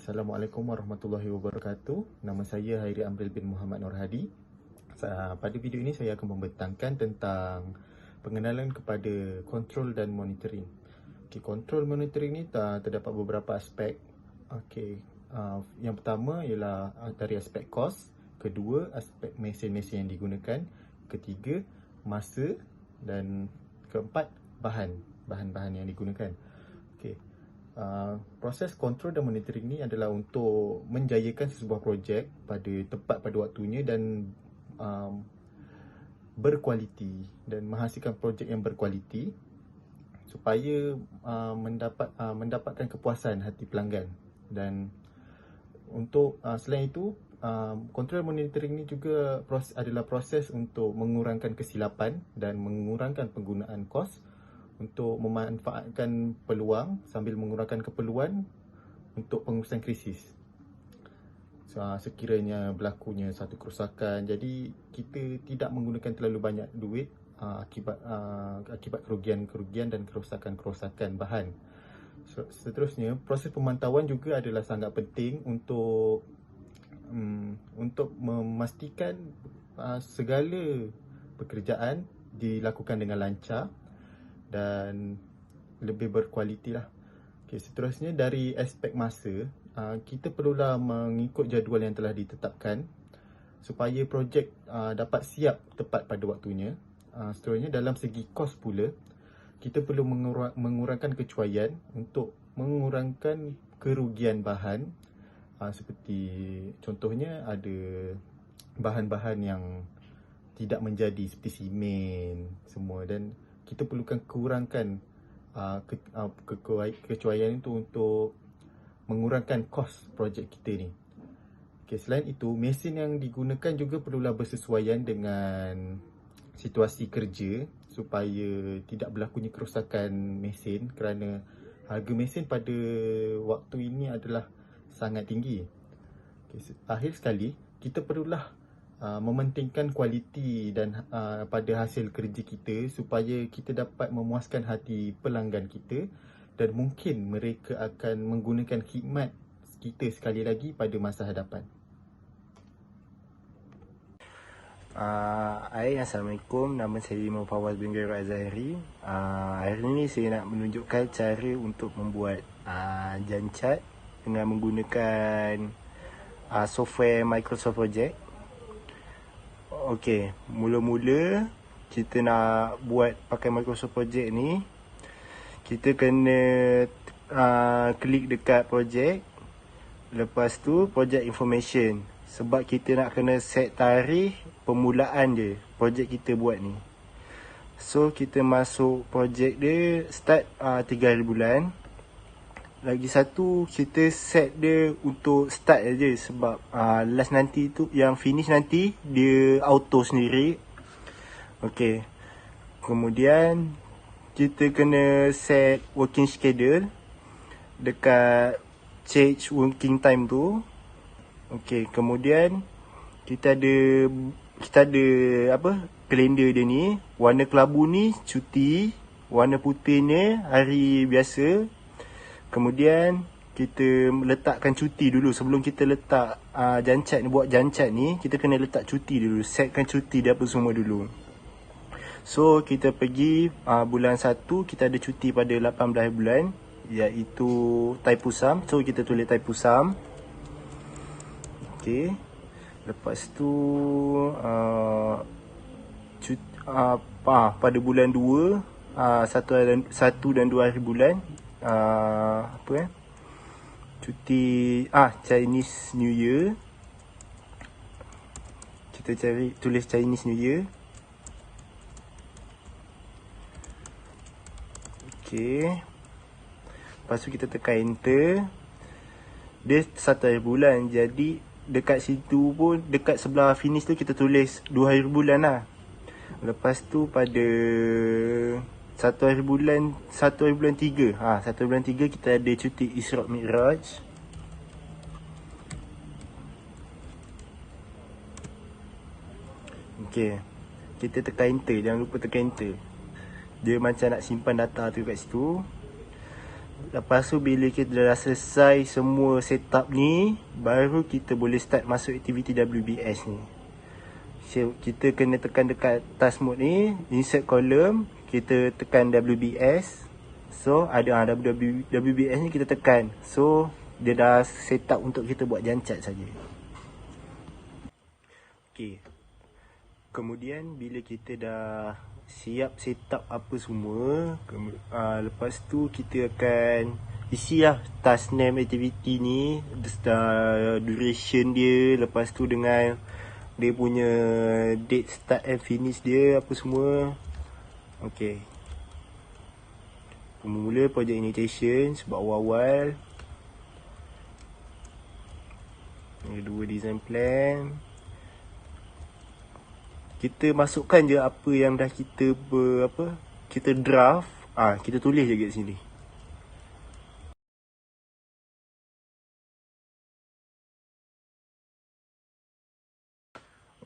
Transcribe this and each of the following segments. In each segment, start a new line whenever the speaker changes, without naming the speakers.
Assalamualaikum warahmatullahi wabarakatuh. Nama saya Hairi Amril bin Muhammad Nur Hadi. Pada video ini saya akan membentangkan tentang pengenalan kepada control dan monitoring. Control monitoring ni terdapat beberapa aspek. Yang pertama ialah dari aspek kos, kedua aspek mesin-mesin yang digunakan, ketiga masa, dan keempat bahan-bahan yang digunakan. Proses kontrol dan monitoring ni adalah untuk menjayakan sebuah projek tepat pada waktunya dan berkualiti dan menghasilkan projek yang berkualiti supaya mendapatkan kepuasan hati pelanggan. Dan untuk selain itu, kontrol monitoring ni juga adalah proses untuk mengurangkan kesilapan dan mengurangkan penggunaan kos untuk memanfaatkan peluang sambil mengurangkan keperluan untuk pengurusan krisis. Sekiranya berlakunya satu kerosakan, jadi kita tidak menggunakan terlalu banyak duit akibat kerugian-kerugian dan kerosakan-kerosakan bahan. Seterusnya, proses pemantauan juga adalah sangat penting untuk memastikan segala pekerjaan dilakukan dengan lancar dan lebih berkualiti lah. Seterusnya, dari aspek masa, kita perlulah mengikut jadual yang telah ditetapkan supaya projek dapat siap tepat pada waktunya. Seterusnya, dalam segi kos pula, kita perlu mengurangkan kecuaian untuk mengurangkan kerugian bahan. Seperti contohnya ada bahan-bahan yang tidak menjadi seperti simen semua, dan kita perlukan kurangkan kecuaian itu untuk mengurangkan kos projek kita ni. Selain itu, mesin yang digunakan juga perlulah bersesuaian dengan situasi kerja supaya tidak berlakunya kerosakan mesin, kerana harga mesin pada waktu ini adalah sangat tinggi. Akhir sekali, kita perlulah mementingkan kualiti dan pada hasil kerja kita supaya kita dapat memuaskan hati pelanggan kita, dan mungkin mereka akan menggunakan khidmat kita sekali lagi pada masa hadapan.
Assalamualaikum, nama saya Imam Fawaz bin Gairul Azhari. Hari ini saya nak menunjukkan cara untuk membuat Gantt dengan menggunakan software Microsoft Project. Okey, mula-mula kita nak buat pakai Microsoft Project ni, kita kena klik dekat project. Lepas tu project information, sebab kita nak kena set tarikh permulaan dia project kita buat ni. So kita masuk project dia start 3 hari bulan. Lagi satu, kita set dia untuk start aja, sebab last nanti tu, yang finish nanti dia auto sendiri. Okey. Kemudian kita kena set working schedule dekat change working time tu. Okey, kemudian kita ada kalender dia ni. Warna kelabu ni cuti, warna putih ni hari biasa. Kemudian kita letakkan cuti dulu. Sebelum kita letak Gantt ni, buat Gantt ni, kita kena letak cuti dulu, setkan cuti dia apa semua dulu. So kita pergi bulan 1, kita ada cuti pada 18 bulan, iaitu Thaipusam. So kita tulis Thaipusam. Okey. Lepas tu pada bulan 2, 1 dan 2 hari bulan, cuti Chinese New Year. Kita tulis Chinese New Year. Okey. Lepas tu kita tekan enter. Dia 1 hari bulan, jadi dekat situ pun, dekat sebelah finish tu kita tulis 2 hari bulan lah. Lepas tu pada 1 hari bulan 3, 1 hari bulan 3 kita ada cuti Isra' Mi'raj. Okey, kita tekan enter, jangan lupa tekan enter. Dia macam nak simpan data tu kat situ. Lepas tu bila kita dah selesai semua setup ni, baru kita boleh start masuk aktiviti WBS ni. So, kita kena tekan dekat task mode ni, insert column, kita tekan WBS. So ada WBS ni kita tekan. So dia dah setup untuk kita buat jancat saja. Okey. Kemudian bila kita dah siap setup apa semua, lepas tu kita akan isi lah task name activity ni, duration dia, lepas tu dengan dia punya date start and finish dia, apa semua. Okey. Mula project initiation sebab awal-awal. Yang kedua design plan. Kita masukkan je apa yang dah kita kita draft. Kita tulis je kat sini.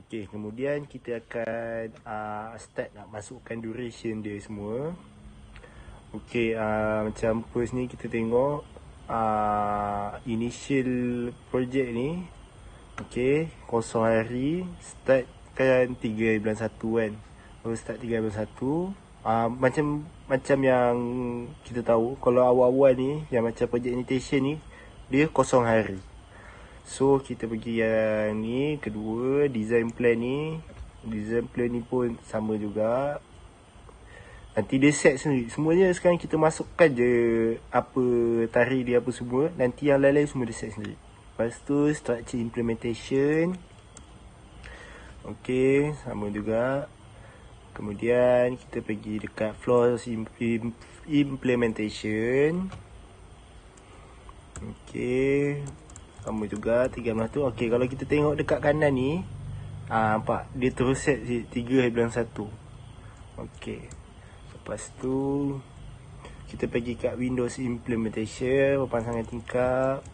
Okey, kemudian kita akan start nak masukkan duration dia semua. Okey, macam first ni kita tengok initial project ni. Okey, 0 hari, start kan 3 bulan 1 kan. Baru start 3 bulan 1. Macam yang kita tahu, kalau awal-awal ni yang macam project initiation ni, dia 0 hari. So kita pergi yang ni, kedua design plan ni. Design plan ni pun sama juga. Nanti dia set sendiri. Semuanya sekarang kita masukkan je apa tarikh dia apa semua. Nanti yang lain-lain semua dia set sendiri. Lepas tu structure implementation. Okey, sama juga. Kemudian kita pergi dekat flows implementation. Okey, sama juga 3 bulan tu. Okey, kalau kita tengok dekat kanan ni, nampak dia terus set 3 bulan 1. Okey. Lepas tu kita pergi kat Windows Implementation, pemasangan tingkap.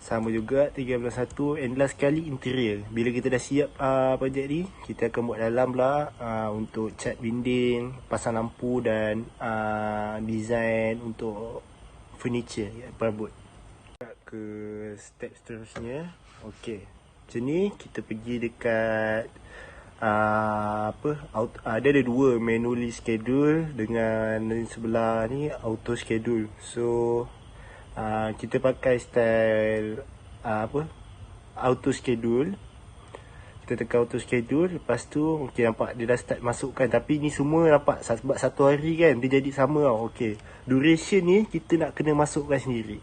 Sama juga 3.1. And last sekali interior. Bila kita dah siap projek ni, kita akan buat dalam pula untuk cat dinding, pasang lampu dan design untuk furniture perabot. Ke step seterusnya. Okey. Macam ni kita pergi dekat dia ada dua, manually schedule dengan sebelah ni auto schedule. So kita pakai style auto schedule. Kita tekan auto schedule, lepas tu okey, nampak dia dah start masukkan. Tapi ni semua nampak sebab 1 hari kan dia jadi sama tau. Okey, duration ni kita nak kena masukkan sendiri.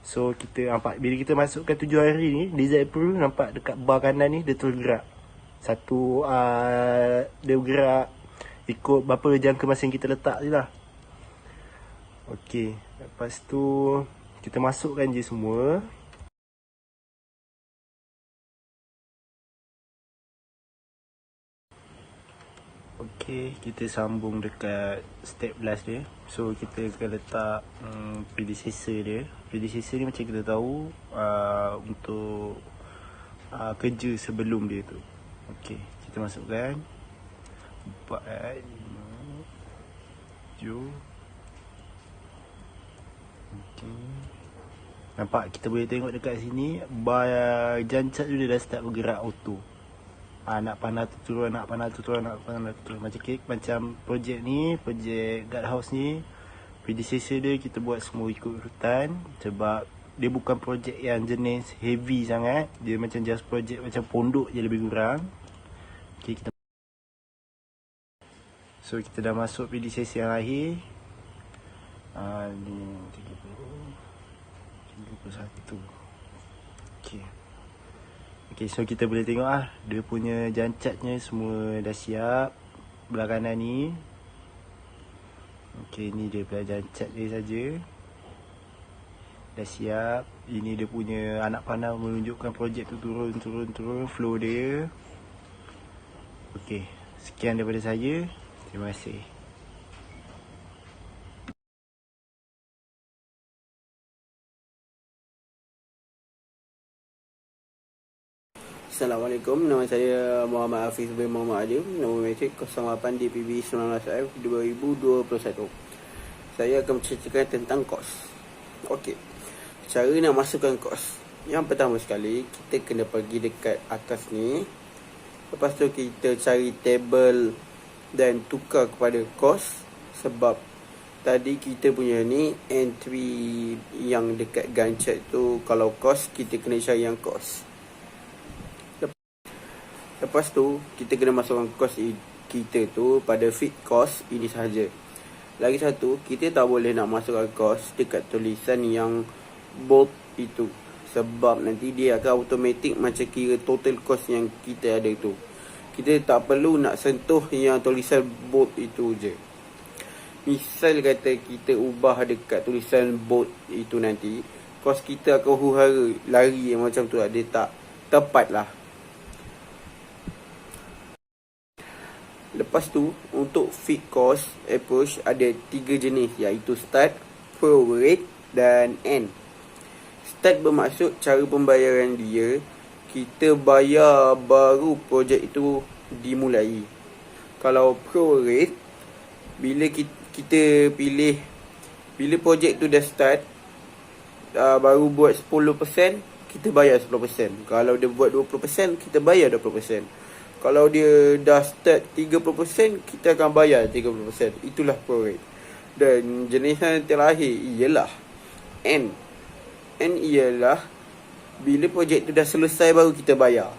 So kita nampak bila kita masukkan 7 hari ni, design approve, nampak dekat bar kanan ni dia tergerak. Satu dia bergerak ikut berapa jangka masa yang kita letak je lah. Okey, lepas tu kita masukkan je semua. Okey, kita sambung dekat step last dia. So kita akan letak predecessor dia. Predecessor ni macam kita tahu untuk kerja sebelum dia tu. Okey, kita masukkan 4, 5, 7. Okey. Nampak kita boleh tengok dekat sini bar jancat tu dia dah start bergerak auto. Nak panah tu turun, nak panah tu turun, nak panah tu turun. Macam projek ni, projek guardhouse ni, predecessor dia kita buat semua ikut urutan. Sebab dia bukan projek yang jenis heavy sangat. Dia macam just projek macam pondok je lebih kurang. Okay, so kita dah masuk predecessor yang akhir. Ni 31. Okay. Okay, so kita boleh tengok dia punya jancatnya semua dah siap. Belah kanan ni. Okay, ni dia punya jancat dia saja. Dah siap. Ini dia punya anak panah menunjukkan projek tu turun flow dia. Okey, sekian daripada saya. Terima kasih.
Assalamualaikum, nama saya Muhammad Hafiz bin Muhammad Alim, nombor metrik 08 DPB 19F 2021. saya akan menceritakan tentang kos. Okey. Cara nak masukkan kos. Yang pertama sekali, kita kena pergi dekat atas ni. Lepas tu kita cari table dan tukar kepada kos. Sebab tadi kita punya ni entry yang dekat Gantt tu, kalau kos kita kena cari yang kos. Lepas tu kita kena masukkan kos kita tu pada feed kos ini sahaja. Lagi satu, kita tak boleh nak masukkan kos dekat tulisan yang bold itu. Sebab nanti dia akan automatic macam kira total cost yang kita ada tu. Kita tak perlu nak sentuh yang tulisan bold itu je. Misal kata kita ubah dekat tulisan bold itu nanti, kos kita akan huru-hara lari macam tu, dia tak tepat lah. Lepas tu, untuk feed cost approach ada 3 jenis, iaitu start, prorate dan end. Start bermaksud cara pembayaran dia, kita bayar baru projek itu dimulai. Kalau prorate, bila kita pilih, bila projek tu dah start, baru buat 10%, kita bayar 10%. Kalau dia buat 20%, kita bayar 20%. Kalau dia dah start 30%, kita akan bayar 30%. Itulah prorate. Dan jenis yang terakhir ialah end. End ialah bila projek tu dah selesai baru kita bayar.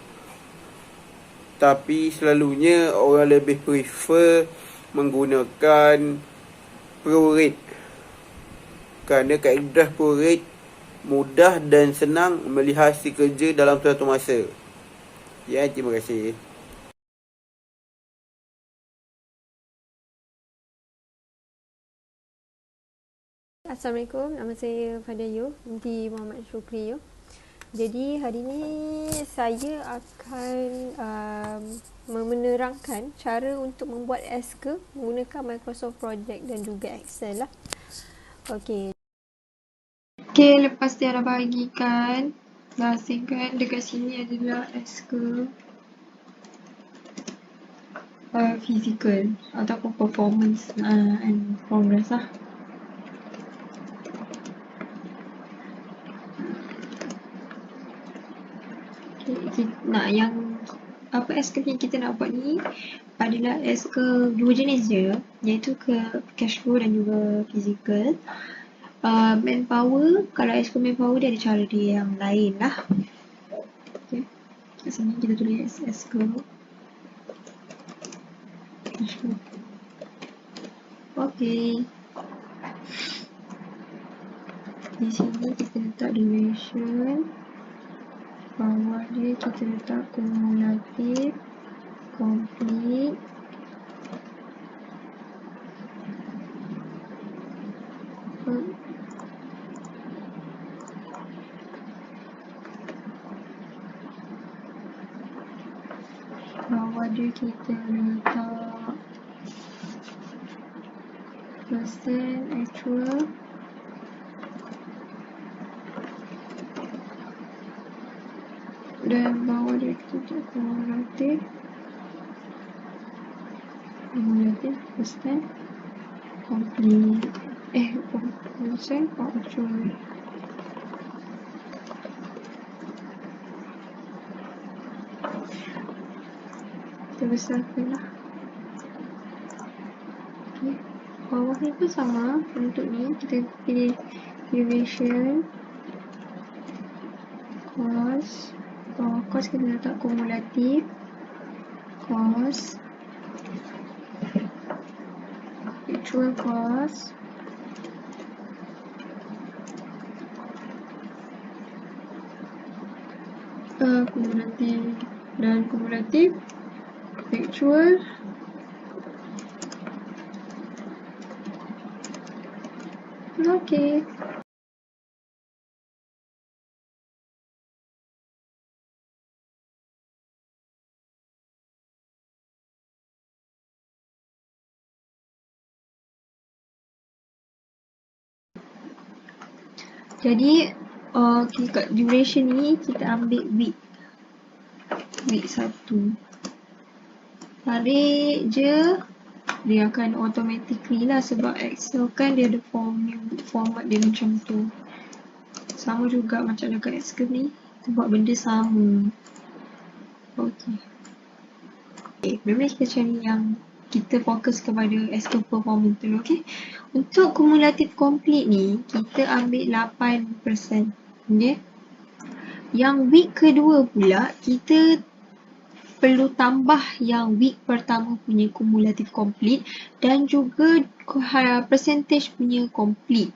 Tapi selalunya orang lebih prefer menggunakan prorate. Kerana kaedah prorate mudah dan senang melihat hasil kerja dalam suatu masa. Ya, terima kasih.
Assalamualaikum, nama saya Fadayu binti Muhammad Syukri. Jadi hari ini saya akan menerangkan cara untuk membuat SK menggunakan Microsoft Project dan juga Excel lah. Okey, lepas dia dah bagikan, dah asingkan, dekat sini adalah SK physical ataupun performance and progress lah. Nak yang apa SK yang kita nak buat ni adalah SK dua jenis je, iaitu ke cash flow dan juga physical. Manpower, kalau SK manpower dia ada cara dia yang lain lah. Okay. Kat sini kita tulis SK cash flow. Okay. Di sini kita letak duration. Bawah dia kita letak kumulatif, complete, bawah dia kita letak percent actual, dan bawah dia kita letak kumulatif percent complete, percent actual. Kita besarkan lah. Okay. Bawah ni pun sama. Untuk ni kita pilih duration, cost. Bawah cost kita letak kumulatif, cost, actual cost, kumulatif dan kumulatif, actual, okay. Jadi kat duration ni kita ambil week 1. Tarik je dia akan automatically lah, sebab Excel kan dia ada format dia macam tu. Sama juga macam dekat Excel ni, kita buat benda sama. Okay, memang kita cari yang kita fokus kepada SQL performance dulu, okay. Untuk kumulatif complete ni, kita ambil 8%, okay. Yang week kedua pula, kita perlu tambah yang week pertama punya kumulatif complete dan juga percentage punya complete.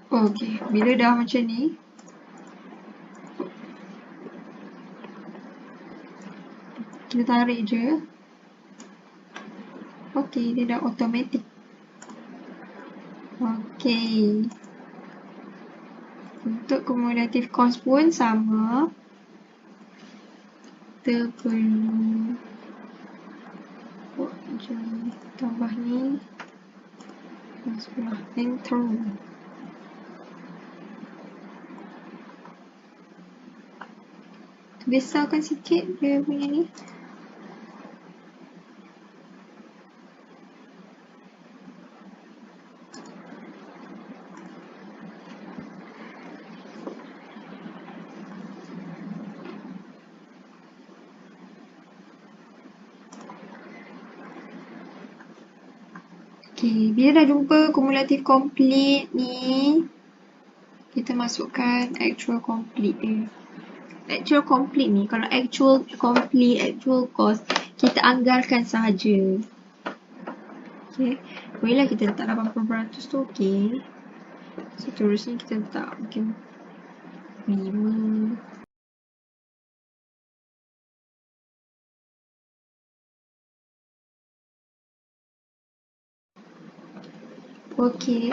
Okay, bila dah macam ni, kita tarik je. Okay, dia dah automatic. Okay. Untuk kumulatif cost pun sama. Kita perlu buat macam ni. Tambah ni. Dan sebelah enter. Besarkan sikit dia punya ni. Okay, bila dah jumpa kumulatif complete ni, kita masukkan actual complete dia. Actual complete ni, kalau actual complete, actual cost, kita anggarkan sahaja. Okay, bolehlah kita letak 80% tu, okay. Seterusnya kita letak mungkin 5. Okay.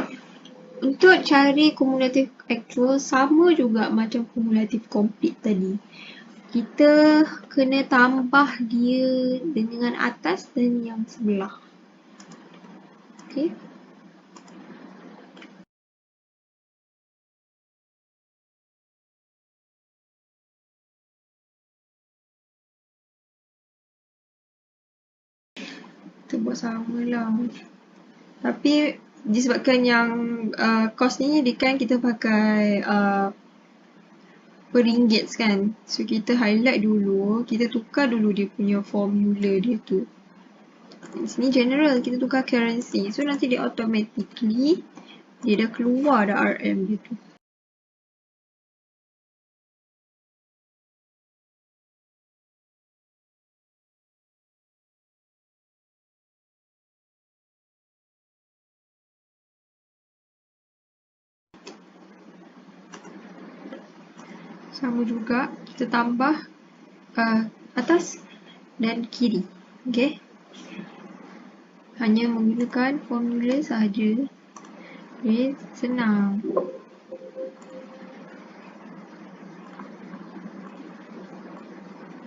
Untuk cari kumulatif actual sama juga macam kumulatif complete tadi. Kita kena tambah dia dengan atas dan yang sebelah. Okay. Kita buat sama lah. Tapi disebabkan yang cost ni dia kan kita pakai per ringgit kan. So kita highlight dulu, kita tukar dulu dia punya formula dia tu. Di sini general, kita tukar currency. So nanti dia automatically dia dah keluar dah RM dia tu. Sama juga kita tambah atas dan kiri. Okay. Hanya menggunakan formula sahaja. Okay, senang.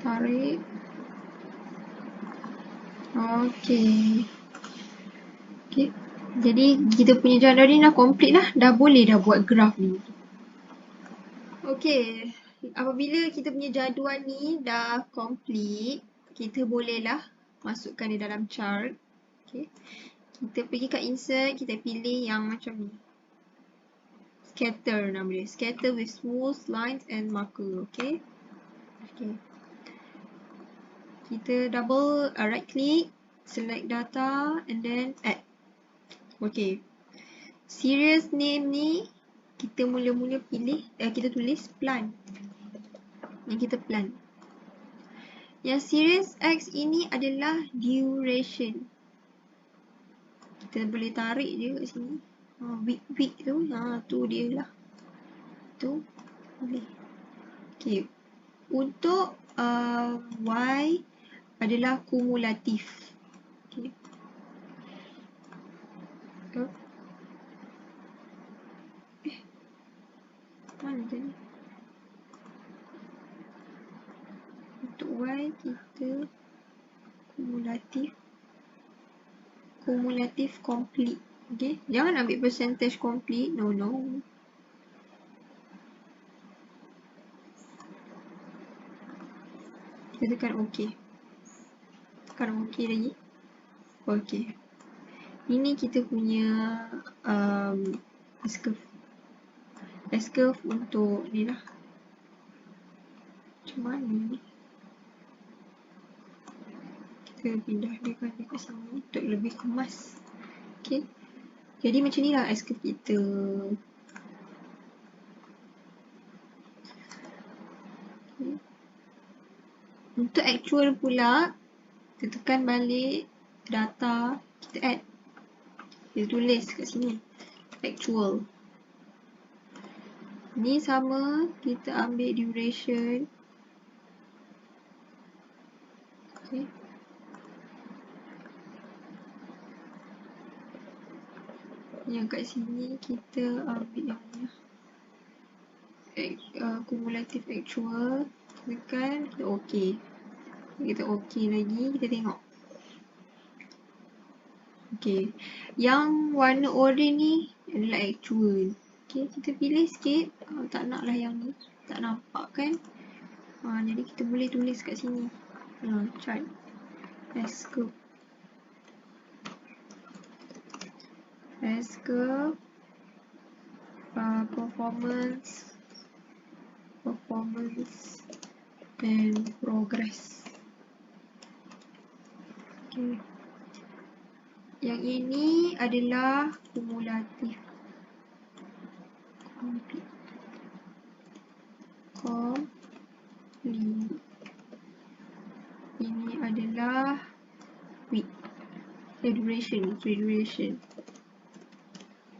Tarik. Okay. Okay. Jadi kita punya jadual ni dah complete lah. Dah boleh dah buat graf ni. Okay. Apabila kita punya jadual ni dah complete, kita bolehlah masukkan di dalam chart. Okay. Kita pergi kat insert, kita pilih yang macam ni. Scatter nama dia. Scatter with smooth lines and marker. Okay. Okay. Kita double right click, select data and then add. Okay. Series name ni kita mula-mula pilih, kita tulis plant. Yang kita plant. Yang series X ini adalah duration. Kita boleh tarik je kat sini. Week tu, tu dia lah. Tu boleh. Okay. Untuk Y adalah kumulatif. Okay. Mana tadi? kumulatif complete. Okay, jangan ambil percentage complete. No. Kita tekan OK. Tekan OK lagi. OK. Ini kita punya S-curve. S-curve untuk ni lah. Macam mana ni? Kita pindah dia ke sini untuk lebih kemas. Okay. Jadi macam ni lah S-curve kita. Okay. Untuk actual pula, kita tekan balik data, kita add. Kita tulis kat sini. Actual. Ni sama, kita ambil duration. Okay. Yang kat sini kita ambil yang ni. Cumulative actual. Tekan, kita OK. Kita OK lagi, kita tengok. Okay. Yang warna oranye ni adalah actual. Okay, kita pilih sikit. Tak nak lah yang ni. Tak nampak kan? Jadi kita boleh tulis kat sini. Chart. S-curve. S-curve. Performance. And progress. Okay. Yang ini adalah kumulatif. Complete. Ini adalah week. Duration.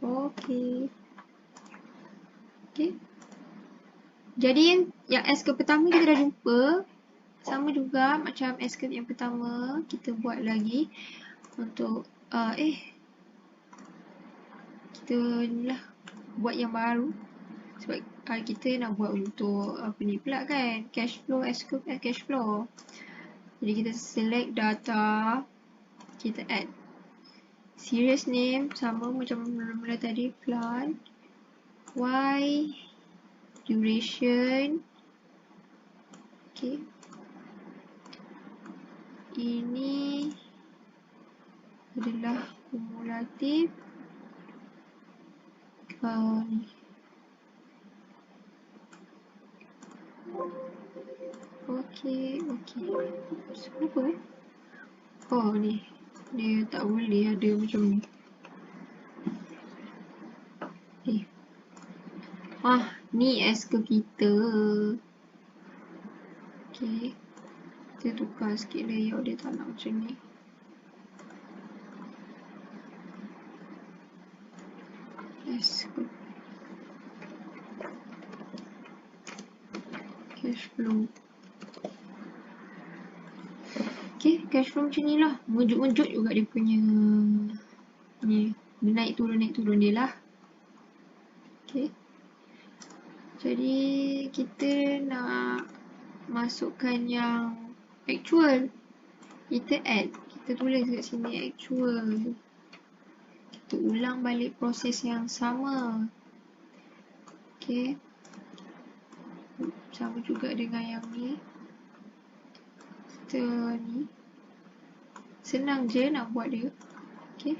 Okay. Jadi yang S-curve pertama kita dah jumpa. Sama juga macam S-curve yang pertama. Kita buat lagi untuk kita ni lah buat yang baru. Sebab kita nak buat untuk apa ni pula kan, cash flow, S-curve cash flow. Jadi kita select data, kita add series name sama macam mula-mula tadi, plant, Y, duration. Okay. Ini adalah kumulatif. Okay. Apa? Oh ni. Dia tak boleh ada macam ni. Ni S-curve kita. Okay. Kita tukar sikit layout dia, tak nak macam ni. S-curve. Cash flow. Okay, cash flow macam ni lah. Mengejut-mengejut juga dia punya ni. Dia naik turun dia lah. Okay. Jadi kita nak masukkan yang actual. Kita add. Kita tulis kat sini actual. Kita ulang balik proses yang sama. Okay. Sama juga dengan yang ni. Kita ni. Senang je nak buat dia. Okay.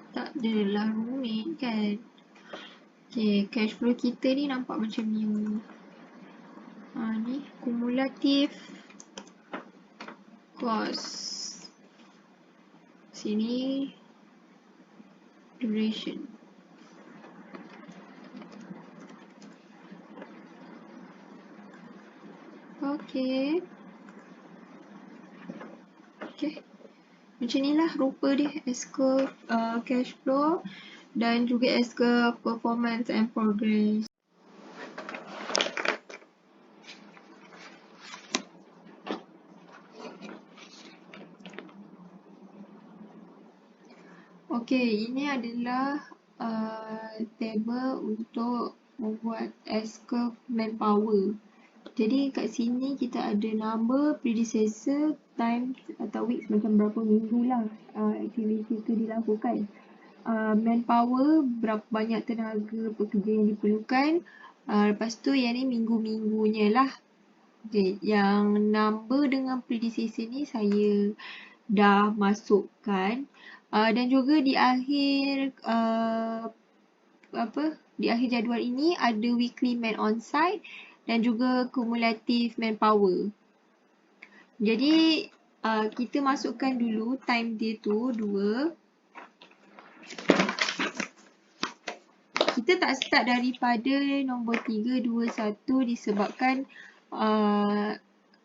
Tak adalah rumit kan. Okay. Cash flow kita ni nampak macam ni. Ni. Kumulatif. Cost. Sini. Duration. Okay. Macam ni lah rupa dia. S-curve cash flow dan juga S-curve performance and progress. Okay, ini adalah table untuk membuat S-curve manpower. Jadi kat sini kita ada number, predecessor, time atau weeks macam berapa minggu lah aktiviti tu dilakukan. Manpower, berapa banyak tenaga pekerja yang diperlukan. Lepas tu yang ni minggu-minggunya lah. Okay, yang number dengan predecessor ni saya dah masukkan. Dan juga di akhir di akhir jadual ini ada weekly man on site dan juga cumulative manpower. Jadi kita masukkan dulu time dia tu 2. Kita tak start daripada nombor 3, 2, 1 disebabkan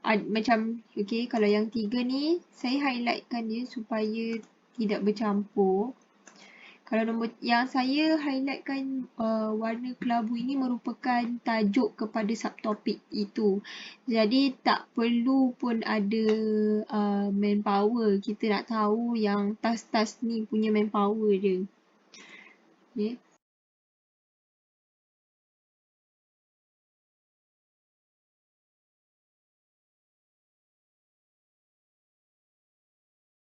macam okay, kalau yang 3 ni saya highlightkan dia supaya tidak bercampur. Kalau nombor yang saya highlightkan warna kelabu ini merupakan tajuk kepada subtopik itu. Jadi tak perlu pun ada manpower. Kita nak tahu yang task-task ni punya manpower dia. Okay.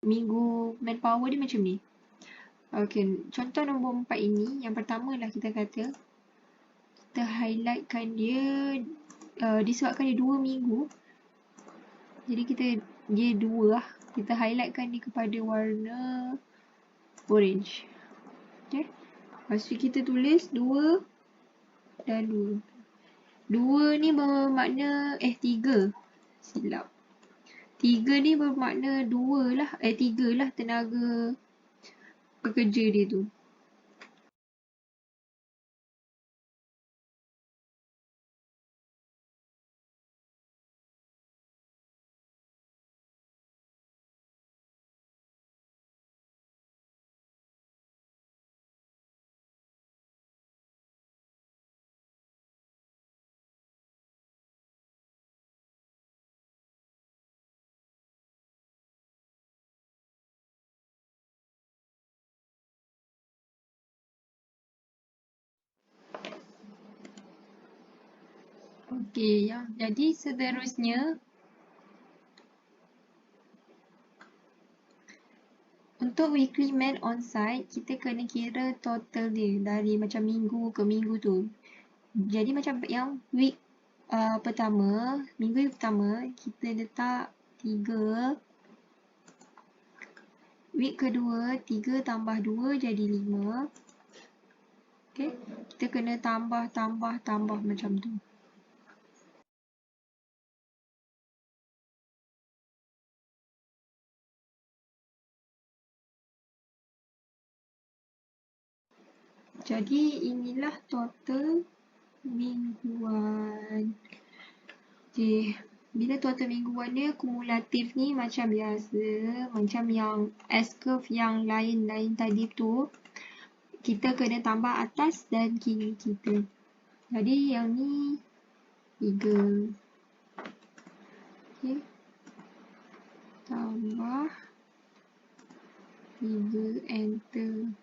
Minggu manpower dia macam ni. Okay, contoh nombor 4 ini, yang pertama lah kita kata, kita highlightkan dia disebabkan dia 2 minggu. Jadi dia 2 lah. Kita highlightkan dia kepada warna orange. Okay. Lepas tu kita tulis 2 dan 2. 2 ni bermakna 3. Silap. 3 ni bermakna 2 lah. 3 lah tenaga pekerja dia tu. Okey, ya. Jadi seterusnya untuk weekly man on site, kita kena kira total dia dari macam minggu ke minggu tu. Jadi macam yang week pertama, minggu pertama kita letak 3. Week kedua 3 tambah 2 jadi 5. Okey, kita kena tambah macam tu. Jadi inilah total mingguan. Okay. Bila total mingguan dia kumulatif ni macam biasa. Macam yang S-curve yang lain-lain tadi tu. Kita kena tambah atas dan kiri kita. Jadi yang ni 3. Okay. Tambah 3, enter.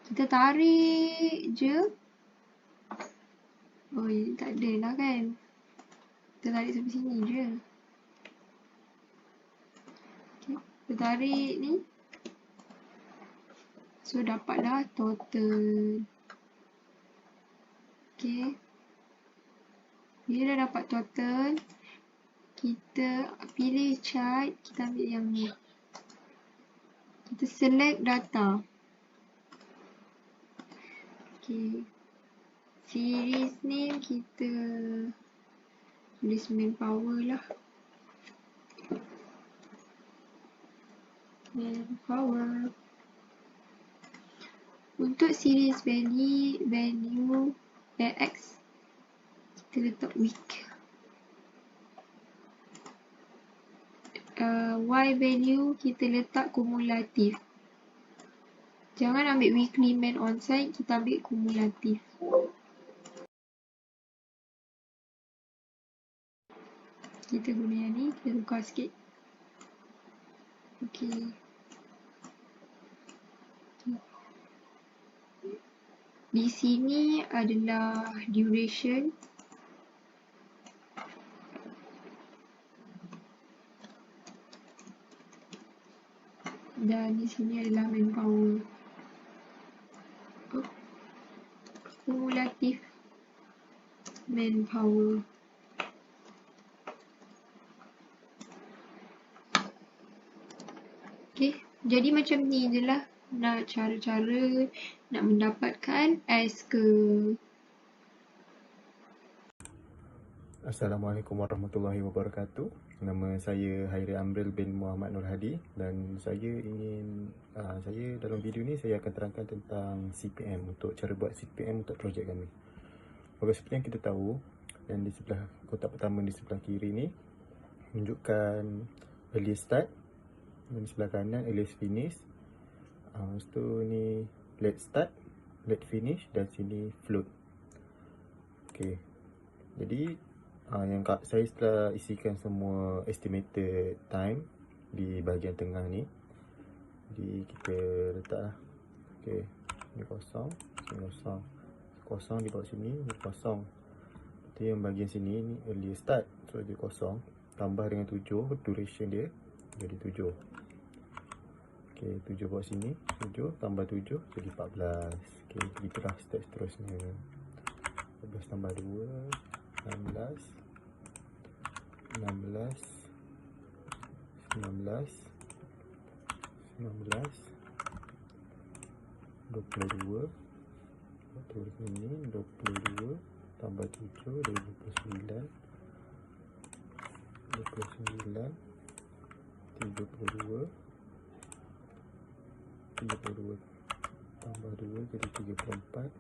Kita tarik je. Oh, tak ada lah kan. Kita tarik sampai sini je. Okay. Kita tarik ni. So, dapatlah total. Okay. Bila dah dapat total, kita pilih chart. Kita ambil yang ni. Kita select data. Okay. Series name kita tulis manpower lah. Manpower. Untuk series value X, kita letak week. Y value kita letak kumulatif. Jangan ambil weekly man on site, kita ambil kumulatif. Kita guna yang ni, kita tukar sikit. Okay. Di sini adalah duration. Dan di sini adalah manpower. Kumulatif manpower. Okay, jadi macam ni je lah nak cara-cara nak mendapatkan SK.
Assalamualaikum warahmatullahi wabarakatuh. Nama saya Hairi Amril bin Muhammad Nur Hadi dan saya dalam video ni saya akan terangkan tentang CPM, untuk cara buat CPM untuk projek kami. Seperti yang kita tahu, dan di sebelah kotak pertama di sebelah kiri ni menunjukkan early start, dan di sebelah kanan earliest finish. Lepas tu ni late start, late finish, dan sini float. Okay, jadi yang saya setelah isikan semua estimated time di bahagian tengah ni, jadi kita letak lah. Okay, ni kosong, sini kosong, kosong di bawah sini, ni kosong. Lepas yang bahagian sini ni early start, so dia kosong, tambah dengan 7, duration dia jadi 7. Okay, 7 bawah sini, 7 tambah 7 jadi 14. Okay, begitulah step seterusnya. 14 tambah 2, 16, 19, 19, 19, 22, turun sini 22 tambah 7 29, 29, 32, 32 tambah 2 jadi 34,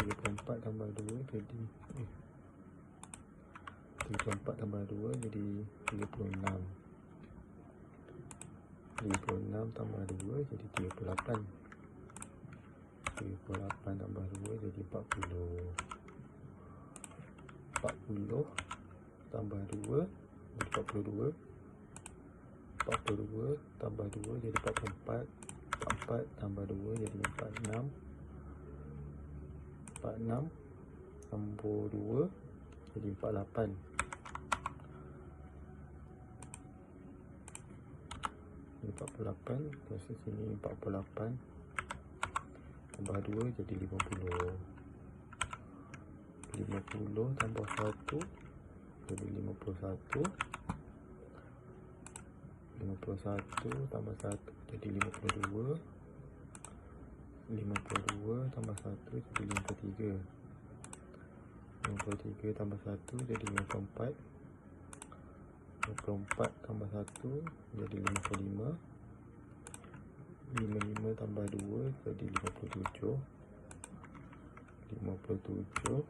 34 tambah 2 jadi 34 tambah 2 jadi 36, 36 tambah 2 jadi 38, 38 tambah 2 jadi 40, 40 tambah 2 jadi 42, 42 tambah 2 jadi 44, 44 tambah 2 jadi 46, 46 tambah 2 jadi 48, 48, terus sini 48 tambah 2 jadi 50, 50 tambah 1 jadi 51, 51 tambah 1 jadi 52, 52 tambah 1 jadi 53, 53 tambah 1 jadi 54, 54 tambah 1 jadi 55, 55 tambah 2 jadi 57, 57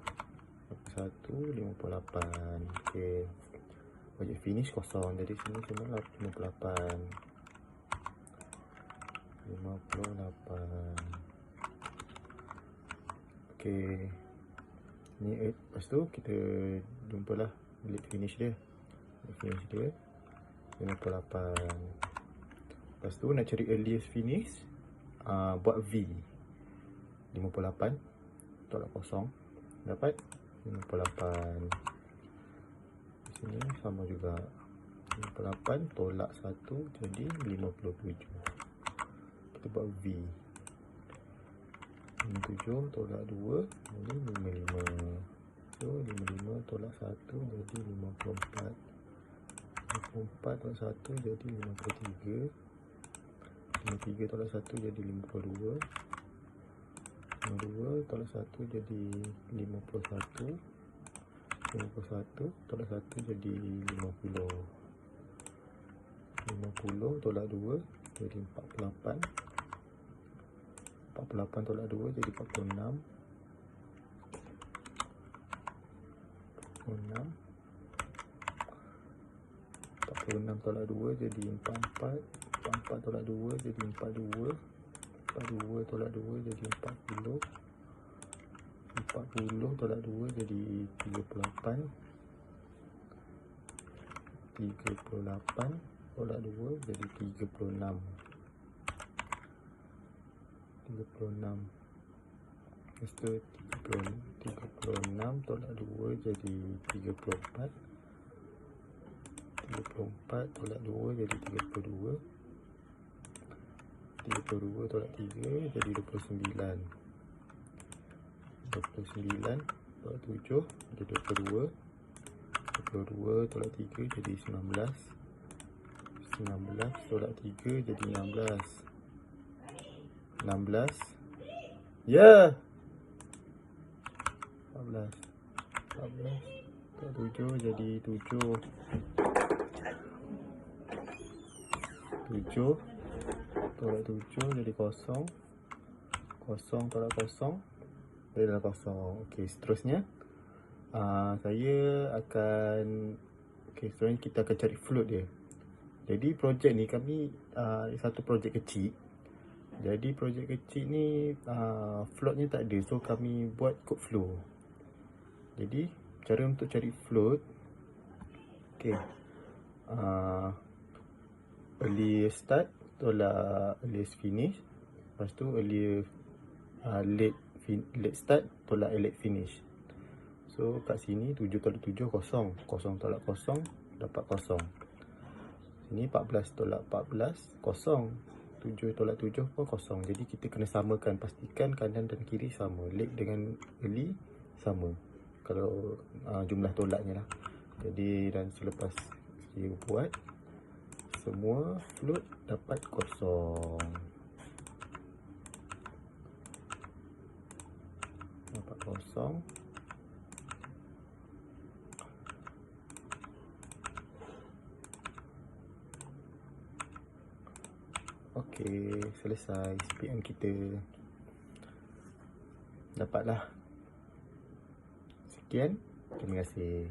tambah 1 58. Okay, projek finish kosong, jadi sini cuma 58, 58. Okay, ni lepas tu kita jumpalah late finish dia. Finish dia 58. Lepas tu nak cari earliest finish, buat V 58 tolak kosong, dapat 58. Di sini sama juga, 58 tolak 1 jadi 57. Kita buat V 57 tolak 2 jadi 55. So 55 tolak 1 jadi 54, 54 tolak 1 jadi 53, 53 tolak 1 jadi 52, 52 tolak 1 jadi 51, 51 tolak 1 jadi 50, 50 tolak 2 jadi 48, 48 tolak 2 jadi 46, 46 tolak 2 jadi 44, 44 tolak 2 jadi 42, 42 tolak 2 jadi 40, 40 tolak 2 jadi 38, 38 tolak 2 jadi 36, 36. Lepas tu 36 tolak 2 jadi 34, 34 tolak 2 jadi 32, 32 tolak 3 jadi 29. 29 tolak 7 jadi 22. 22 tolak 3 jadi 19. 19 tolak 3 jadi 16. 16. Ya. 14. 14 tolak 7 jadi 7. 7 tolak 7 jadi 0. 0 tolak 0 adalah 0. Okey, seterusnya saya akan seterusnya kita akan cari float dia. Jadi projek ni kami satu projek kecil. Jadi projek kecil ni floatnya tak ada, so kami buat code flow. Jadi cara untuk cari float, early start tolak earliest finish. Lepas tu late start tolak late finish. So kat sini 7 tolak 7 kosong. 0 tolak 0 dapat 0. Sini 14 tolak 14 kosong. 7 tolak 7 pun kosong. Jadi kita kena samakan, pastikan kanan dan kiri sama. Late dengan early sama. Kalau jumlah tolaknya lah. Jadi dan selepas saya buat, semua float dapat kosong. Dapat kosong. Okey, selesai SPM kita. Dapatlah. Sekian, terima kasih.